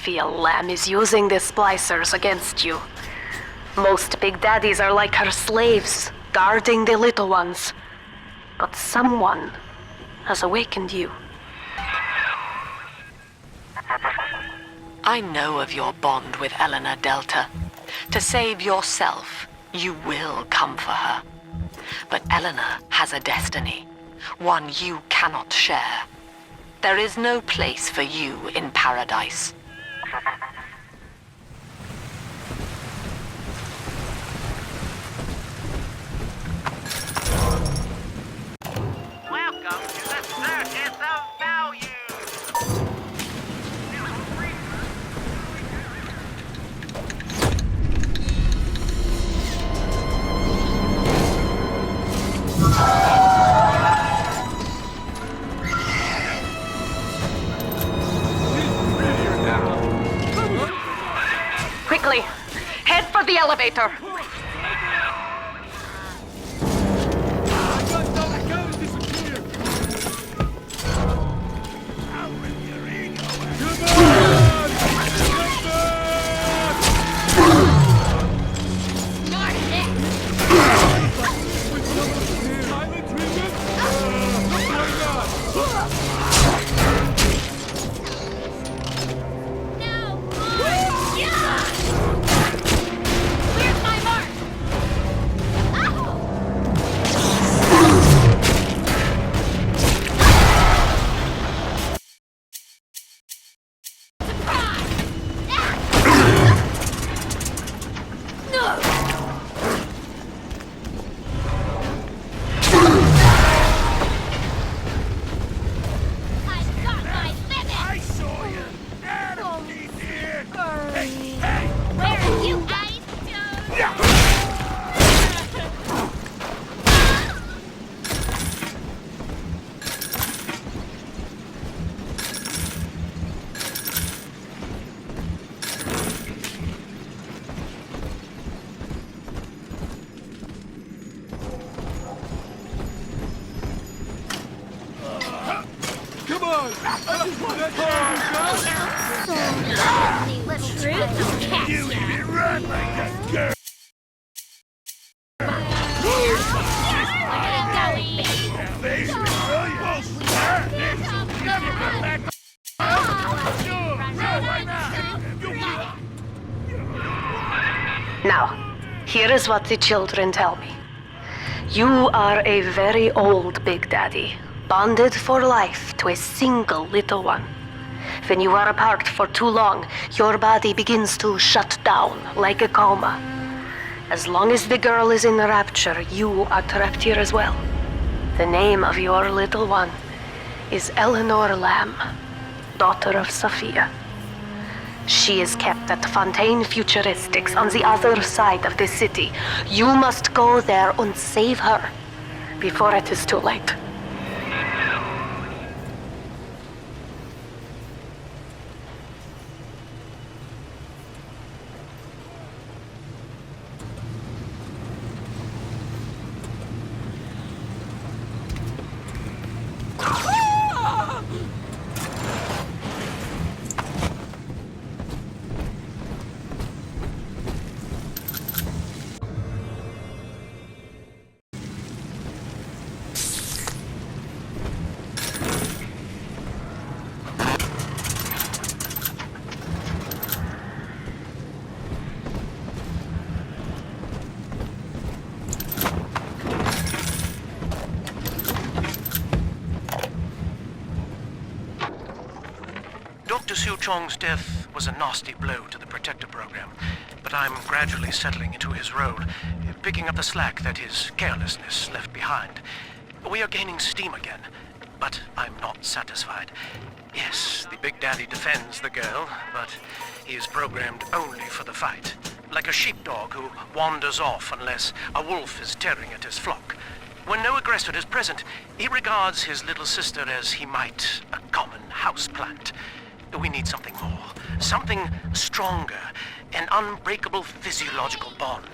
feel Lamb is using the splicers against you. Most big daddies are like her slaves, guarding the little ones. But someone has awakened you. I know of your bond with Eleanor Delta. To save yourself, you will come for her. But Eleanor has a destiny, one you cannot share. There is no place for you in paradise. Welcome to the Circus of Value! Quickly, head for the elevator. Now, here is what the children tell me. You are a very old Big Daddy, bonded for life to a single little one. When you are apart for too long, your body begins to shut down like a coma. As long as the girl is in rapture, you are trapped here as well. The name of your little one is Eleanor Lamb, daughter of Sophia. She is kept at Fontaine Futuristics on the other side of the city. You must go there and save her before it is too late. Dr. Su Chong's death was a nasty blow to the Protector program, but I'm gradually settling into his role, picking up the slack that his carelessness left behind. We are gaining steam again, but I'm not satisfied. Yes, the Big Daddy defends the girl, but he is programmed only for the fight, like a sheepdog who wanders off unless a wolf is tearing at his flock. When no aggressor is present, he regards his little sister as he might a common houseplant. We need something more, something stronger, an unbreakable physiological bond.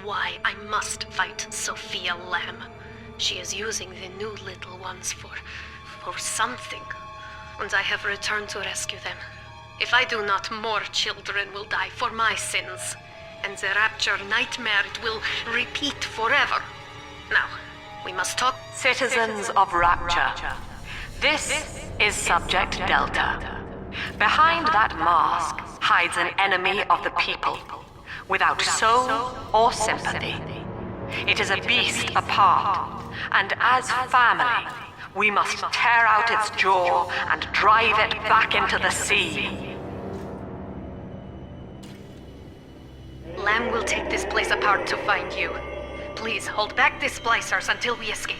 why I must fight Sophia Lamb. She is using the new little ones for something. And I have returned to rescue them. If I do not, more children will die for my sins. And the Rapture nightmare, it will repeat forever. Now, we must talk. Citizens of Rapture, this is Subject Delta. Behind that mask hides an enemy of the people, without soul or sympathy. It is a beast apart, and as family, we must tear out its jaw and drive it back into the sea. Lamb will take this place apart to find you. Please hold back the splicers until we escape.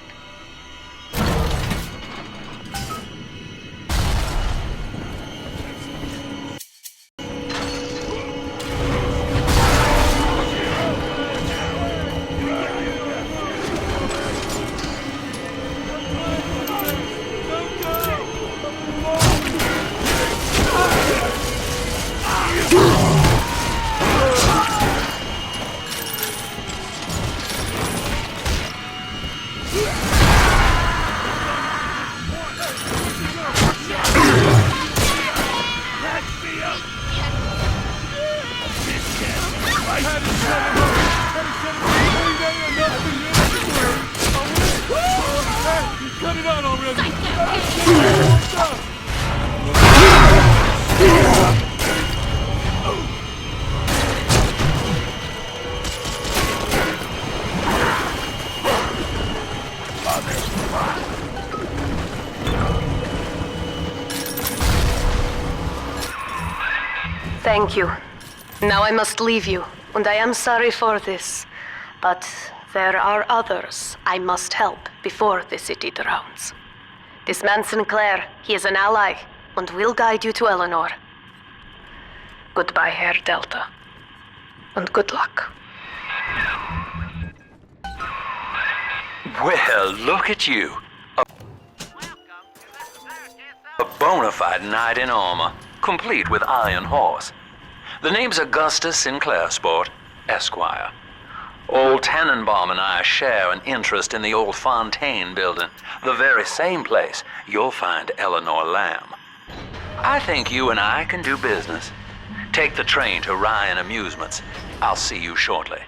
Thank you. Now I must leave you, and I am sorry for this. But there are others I must help before the city drowns. This man Sinclair, he is an ally, and will guide you to Eleanor. Goodbye, Herr Delta. And good luck. Well, look at you. A bona fide knight in armor, complete with iron horse. The name's Augustus Sinclair, Sport, Esquire. Old Tannenbaum and I share an interest in the old Fontaine building, the very same place you'll find Eleanor Lamb. I think you and I can do business. Take the train to Ryan Amusements. I'll see you shortly.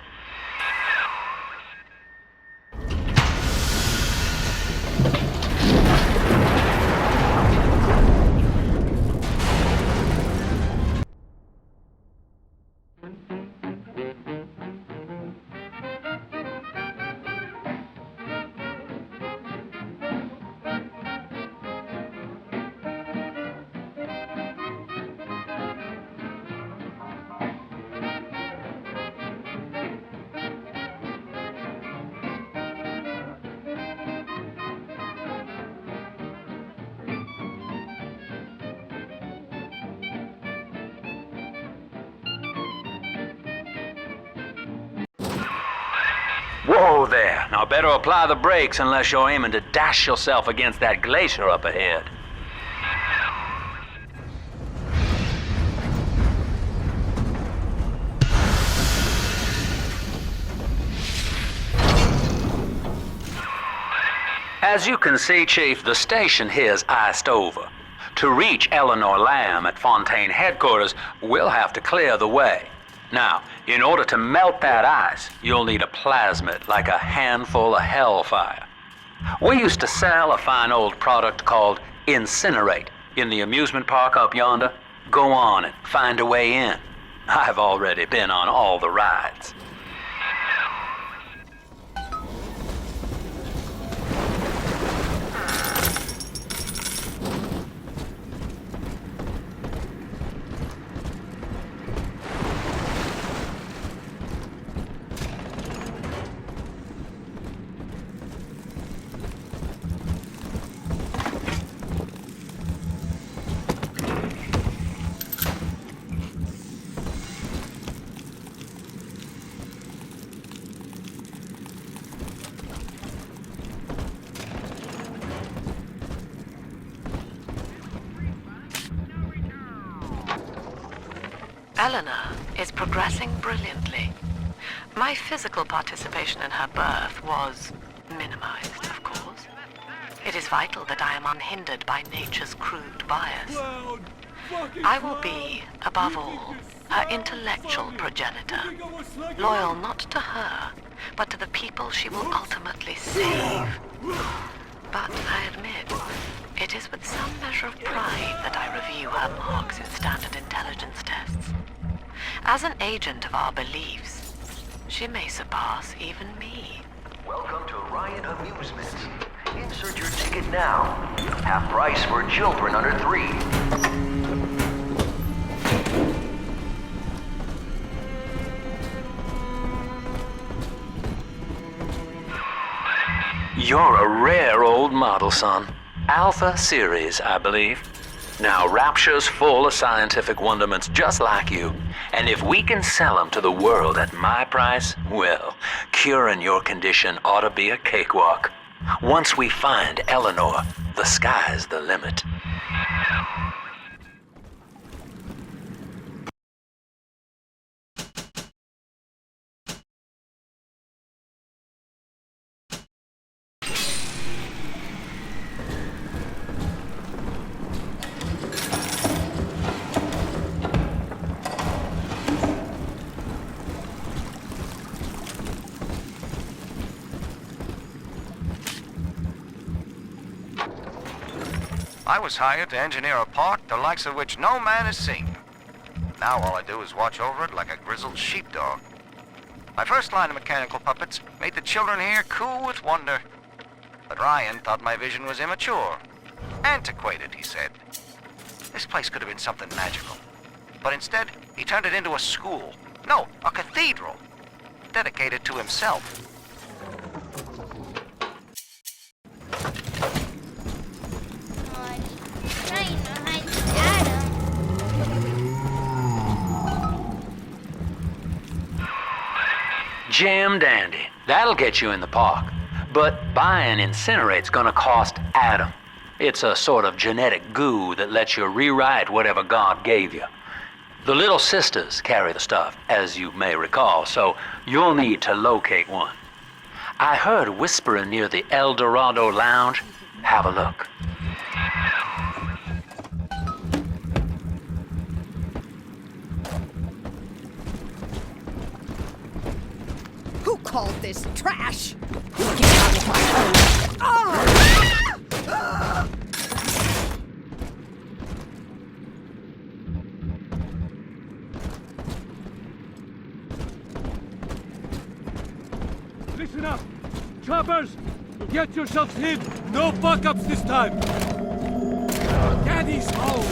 Whoa there. Now better apply the brakes unless you're aiming to dash yourself against that glacier up ahead. As you can see, Chief, the station here's iced over. To reach Eleanor Lamb at Fontaine headquarters, we'll have to clear the way. Now, in order to melt that ice, you'll need a plasmid, like a handful of hellfire. We used to sell a fine old product called Incinerate in the amusement park up yonder. Go on and find a way in. I've already been on all the rides. Eleanor is progressing brilliantly. My physical participation in her birth was minimized, of course. It is vital that I am unhindered by nature's crude bias. I will be, above all, her intellectual progenitor, loyal not to her, but to the people she will ultimately save. But I admit, it is with some measure of pride that I review her marks in standard intelligence tests. As an agent of our beliefs, she may surpass even me. Welcome to Ryan Amusements. Insert your ticket now. Half price for children under 3. You're a rare old model, son. Alpha series, I believe. Now, Rapture's full of scientific wonderments just like you. And if we can sell them to the world at my price, well, curing your condition ought to be a cakewalk. Once we find Eleanor, the sky's the limit. I was hired to engineer a park the likes of which no man has seen. Now all I do is watch over it like a grizzled sheepdog. My first line of mechanical puppets made the children here coo with wonder. But Ryan thought my vision was immature. Antiquated, he said. This place could have been something magical. But instead, he turned it into a school. No, a cathedral. Dedicated to himself. Jam dandy. That'll get you in the park. But buying Incinerate's gonna cost Adam. It's a sort of genetic goo that lets you rewrite whatever God gave you. The little sisters carry the stuff, as you may recall, so you'll need to locate one. I heard whispering near the El Dorado Lounge. Have a look. Who called this trash? Get out of my home! Oh! Listen up! Choppers! Get yourselves hid! No fuck-ups this time! Daddy's home!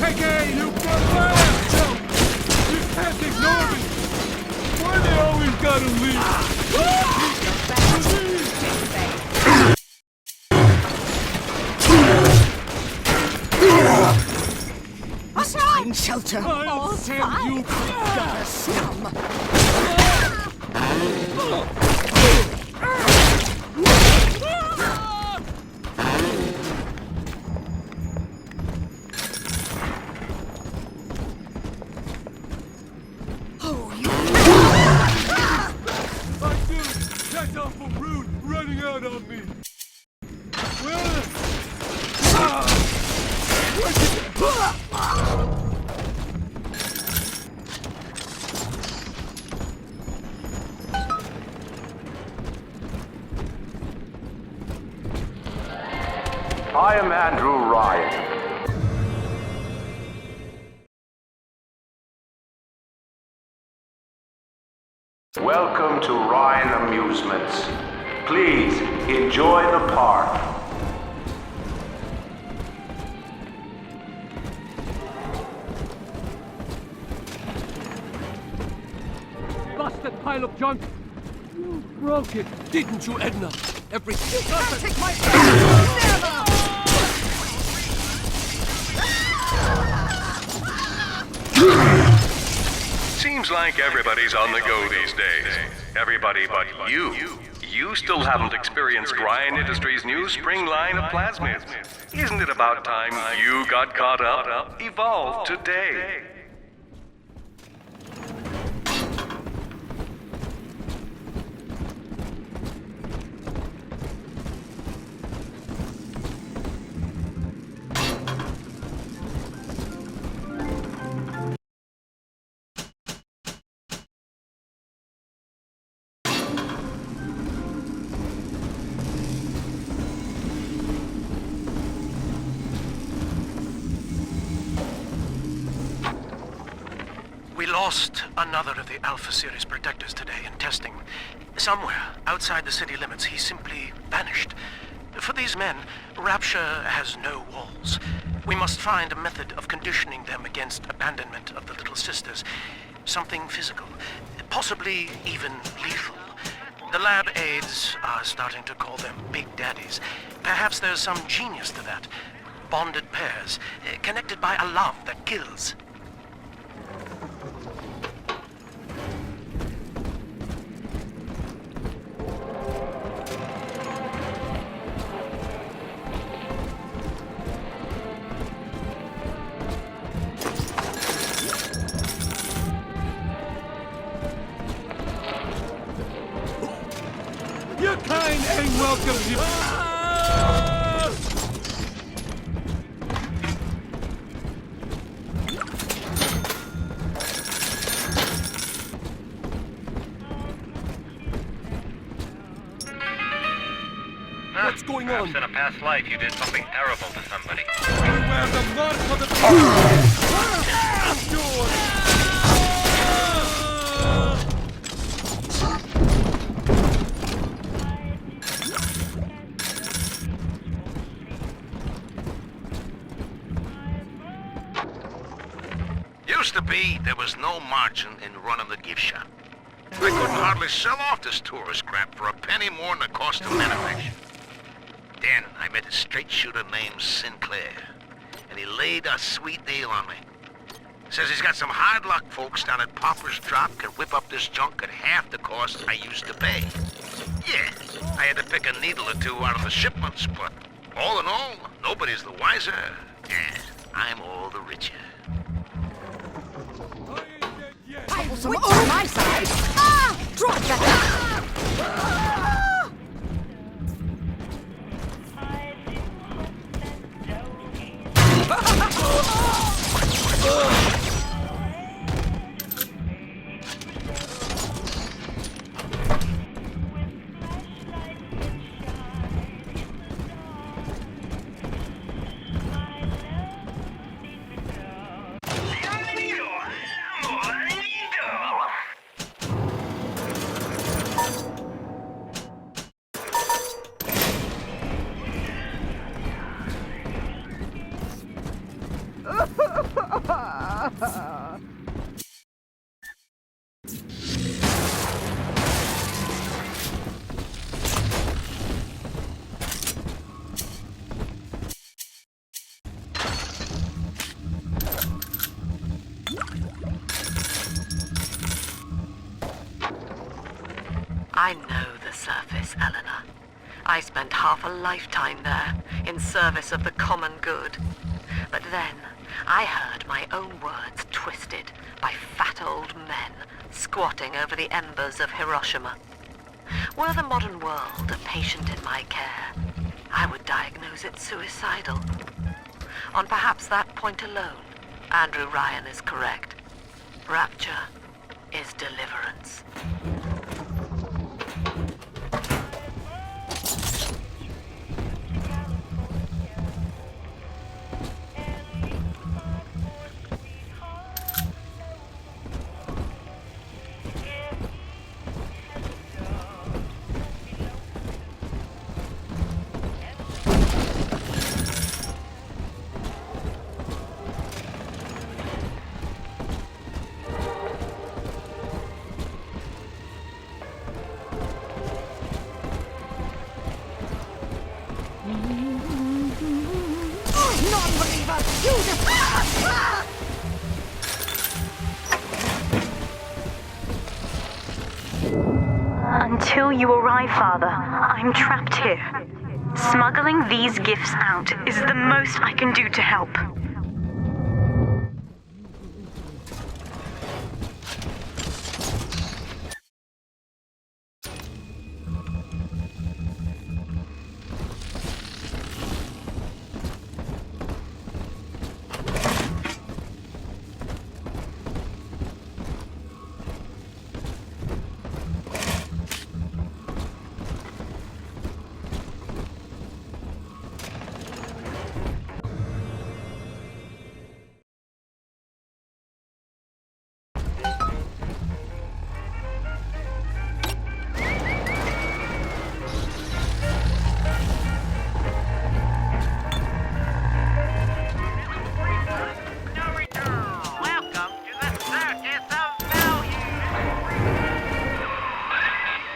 Take A, you fire! You can't ignore me! Why they always gotta leave? Find shelter! I'll send you Gutter scum! That's awful rude, running out on me. I am Andrew Ryan. Welcome to Ryan Amusements. Please enjoy the park. Busted pile of junk. You broke it, didn't you, Edna? Every Take my Never! Seems like everybody's on the go these days. Everybody but you. You still haven't experienced Ryan Industries' new spring line of plasmids. Isn't it about time you got caught up? Evolve today. lost another of the Alpha Series protectors today in testing. Somewhere outside the city limits, he simply vanished. For these men, Rapture has no walls. We must find a method of conditioning them against abandonment of the Little Sisters. Something physical, possibly even lethal. The lab aides are starting to call them Big Daddies. Perhaps there's some genius to that. Bonded pairs, connected by a love that kills. Your kind ain't welcome here. What's going on? Perhaps in a past life you did something terrible to somebody. You wear the mark of the... I'm yours. Used to be, there was no margin in running the gift shop. I couldn't hardly sell off this tourist crap for a penny more than the cost of manufacture. Then I met a straight shooter named Sinclair, and he laid a sweet deal on me. Says he's got some hard luck folks down at Popper's Drop can whip up this junk at half the cost I used to pay. Yeah, I had to pick a needle or two out of the shipments, but all in all, nobody's the wiser, and I'm all the richer. Some on my side! Ah! Drop that! I know the surface, Eleanor. I spent half a lifetime there, in service of the common good. But then, I heard my own words twisted by fat old men squatting over the embers of Hiroshima. Were the modern world a patient in my care, I would diagnose it suicidal. On perhaps that point alone, Andrew Ryan is correct. Rapture is deliverance. Non-believer! You just... Until you arrive, Father, I'm trapped here. Smuggling these gifts out is the most I can do to help.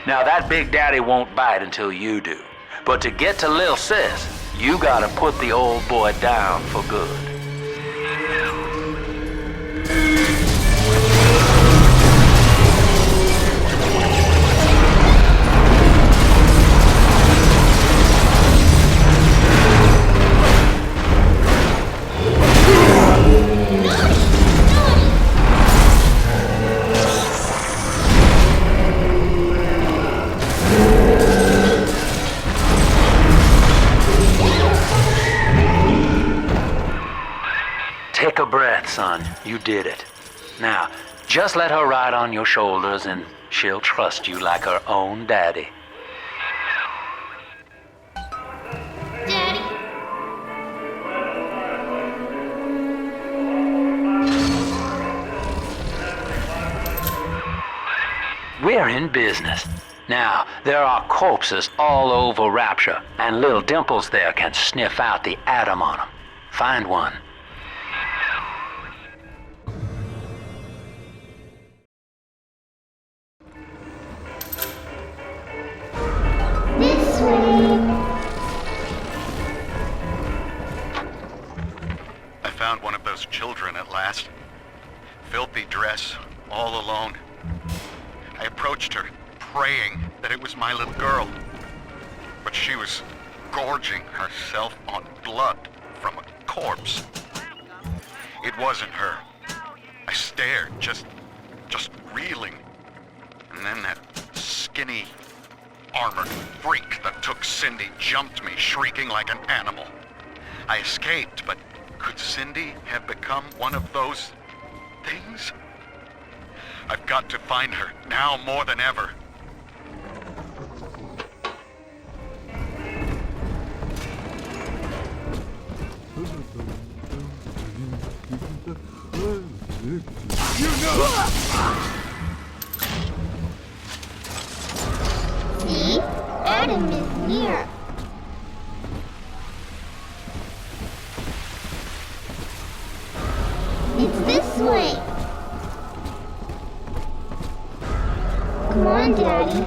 Now that Big Daddy won't bite until you do. But to get to Lil Sis, you gotta put the old boy down for good. Take a breath, son. You did it. Now, just let her ride on your shoulders and she'll trust you like her own daddy. Daddy? We're in business. Now, there are corpses all over Rapture, and little Dimples there can sniff out the atom on them. Find one. This way. I found one of those children at last. Filthy dress, all alone. I approached her, praying that it was my little girl. But she was gorging herself on blood from a corpse. It wasn't her. I stared, just reeling. And then that skinny, armored freak that took Cindy jumped me, shrieking like an animal. I escaped, but could Cindy have become one of those things? I've got to find her, now more than ever. You know! See? Adam is near. It's this way. Come on, Daddy.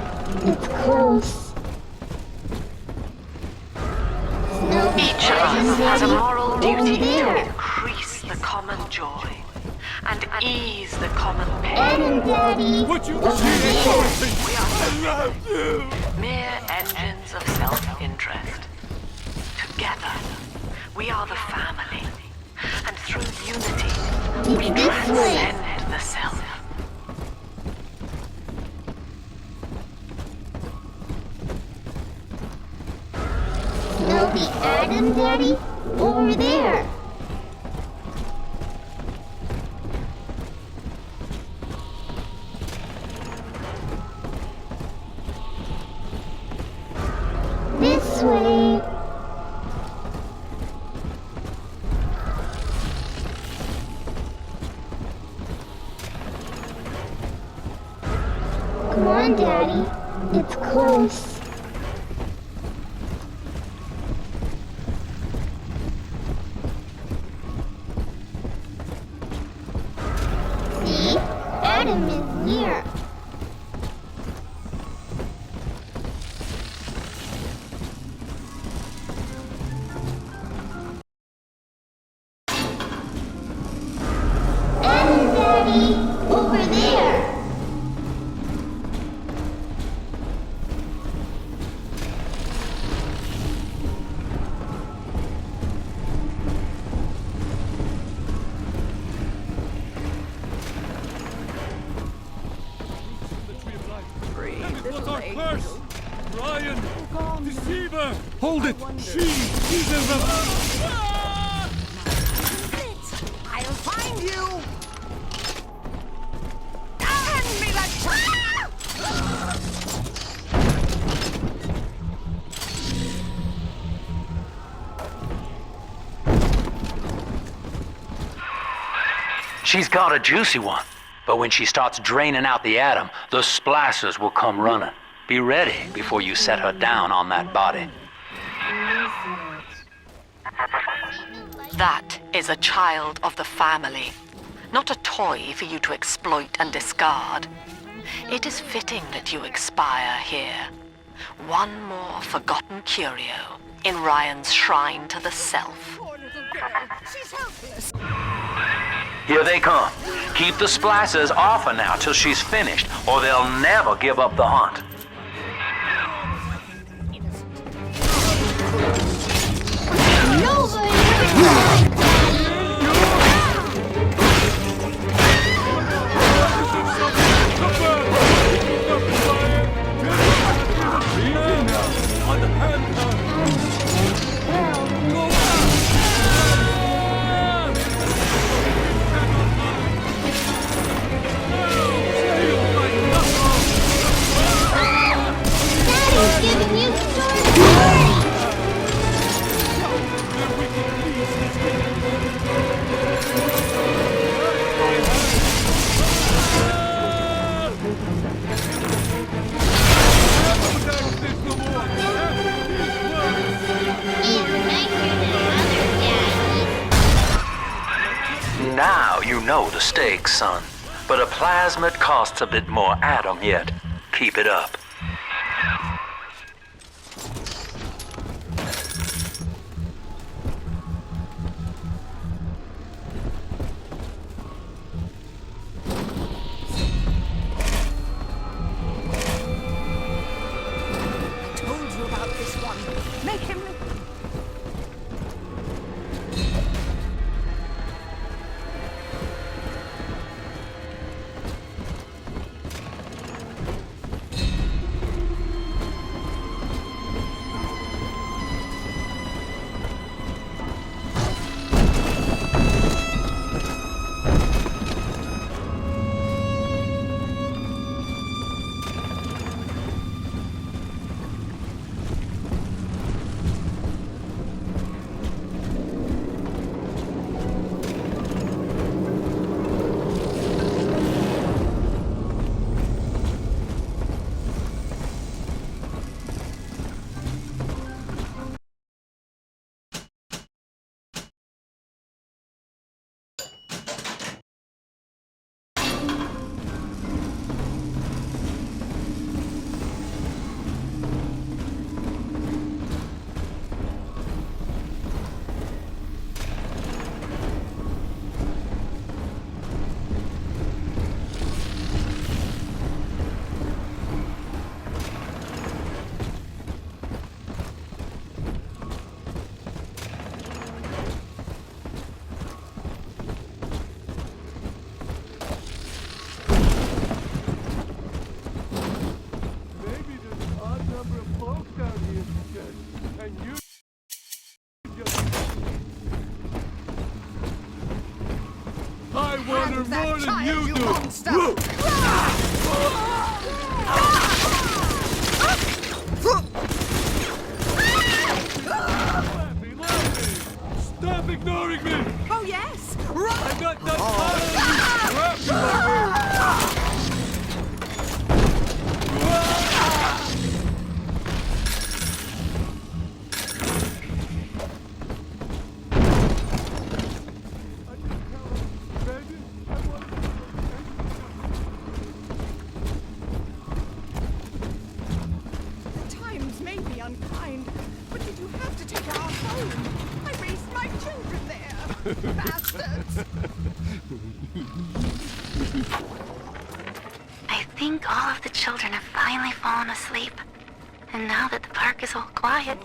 It's close. Each of us has a moral duty to increase the common joy and ease the common pain. Adam, Daddy. What you We I love you! are mere engines of self-interest. Together, we are the family, and through unity, we transcend the self. Smell the Adam, Daddy? Over there. This way. Come on, Daddy. It's close. See? Adam is near. Adam, Daddy, over there. That was our curse! Ryan! Deceiver! Hold it! She's a I'll find you! Hand me that She's got a juicy one. But when she starts draining out the atom, the splicers will come running. Be ready before you set her down on that body. That is a child of the family, not a toy for you to exploit and discard. It is fitting that you expire here. One more forgotten curio in Ryan's shrine to the self. She's helpless. Here they come. Keep the splicers off her now till she's finished, or they'll never give up the hunt. Nobody Daddy's giving you story. Now you know the stakes, son. But a plasmid costs a bit more atom yet. Keep it up. I told you about this one. Make him... Maybe there's an odd number of folks down here, she said. And you I wonder more than you do! Stop ignoring me! Oh, yes! Right! I got that pile of you trapped in The times may be unkind, but did you have to take our home? I raised my children there! Bastards! I think all of the children have finally fallen asleep. And now that the park is all quiet,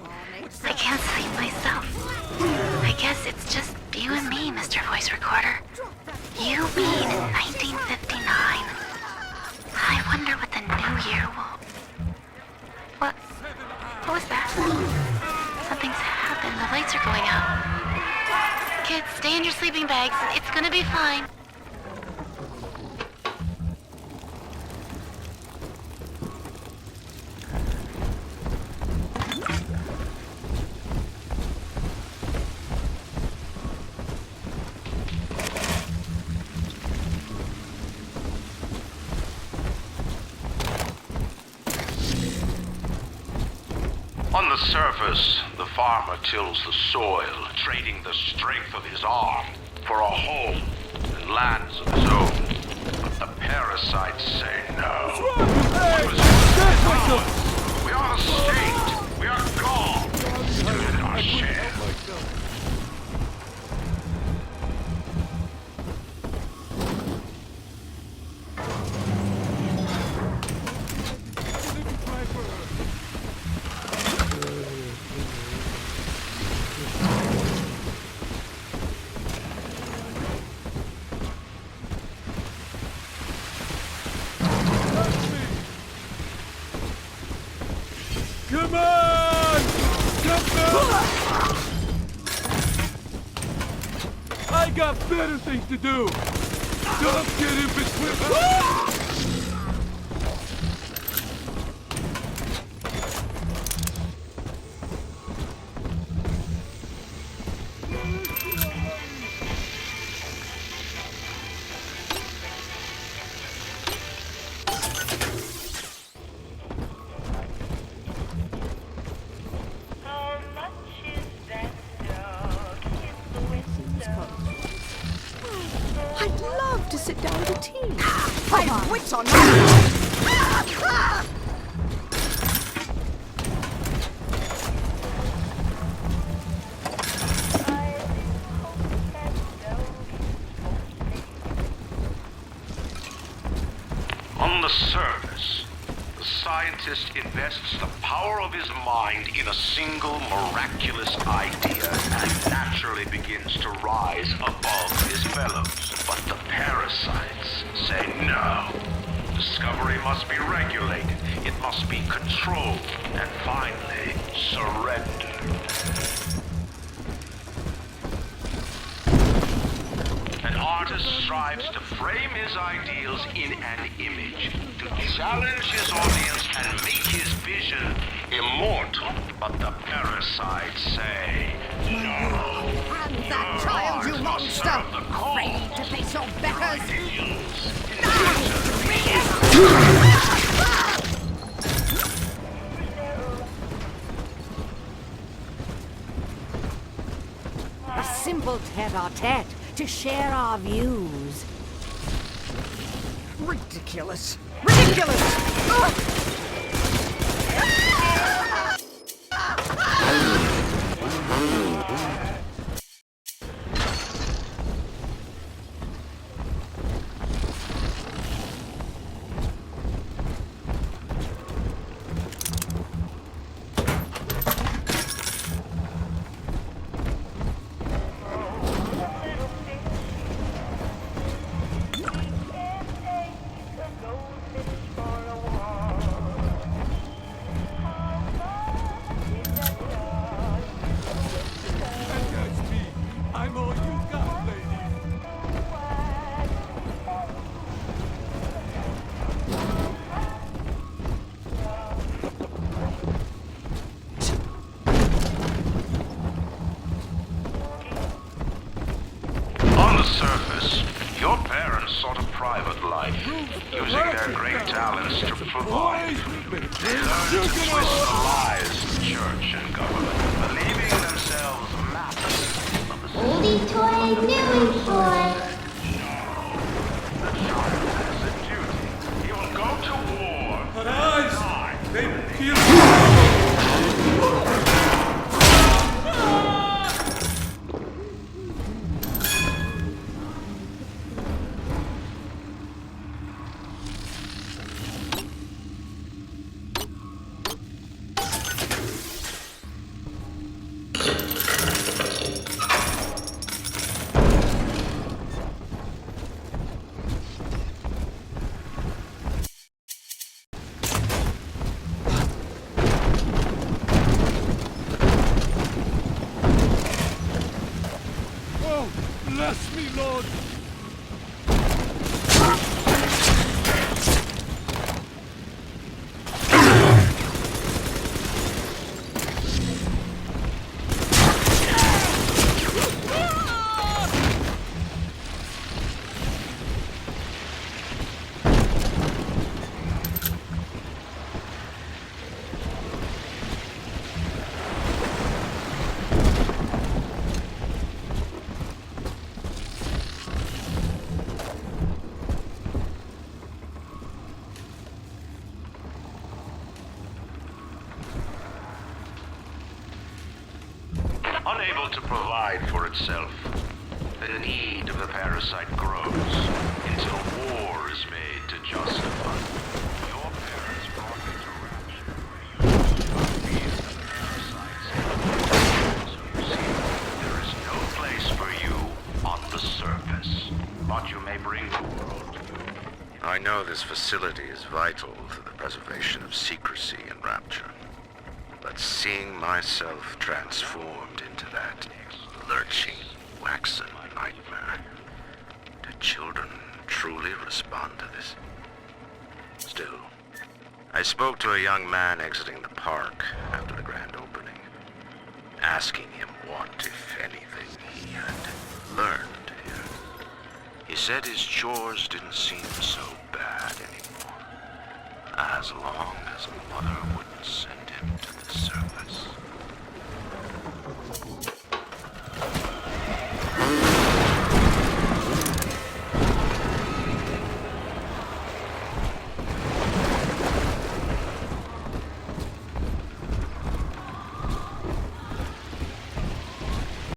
I can't sleep myself. I guess it's just you and me, Mr. Voice Recorder. You mean in 1959. I wonder what the new year will... What was that? Something's happened. The lights are going out. Kids, stay in your sleeping bags. It's gonna be fine. On the surface, the farmer tills the soil, trading the strength of his arm for a home and lands of his own. But the parasites say no. Hey! We are the state. We are God. Stood in our share. Come on! Come on! I got better things to do! Don't get in between... I'd love to sit down to tea. I have wits on my... On the surface, the scientist invests the power of his mind in a single miraculous idea and naturally begins to rise above his fellows. But the parasites say no. Discovery must be regulated, it must be controlled, and finally, surrendered. An artist strives to frame his ideals in an image, to challenge his audience and make his vision immortal. But the parasites say, no. And that child, you monster! Afraid to face your betters! A simple tete-a-tete to share our views. Ridiculous! Ridiculous! I'm all you got, lady. On the surface, your parents sought a private life, using their great talents to provide. They learned to twist the lies of church and government, believing themselves masters of the Oldie toy, newie toy. The child has a duty. He will go to war. But they kill bless me, Lord! Unable to provide for itself, the need of the parasite grows until war is made to justify. Your parents brought me to Rapture. These the parasites. So you see, there is no place for you on the surface. But you may bring the world to you. I know this facility is vital to the preservation of secrecy in Rapture. But seeing myself transformed into that lurching, waxen nightmare, do children truly respond to this? Still, I spoke to a young man exiting the park after the grand opening, asking him what, if anything, he had learned here. He said his chores didn't seem so bad anymore, as long as Mother wouldn't send him to the surface.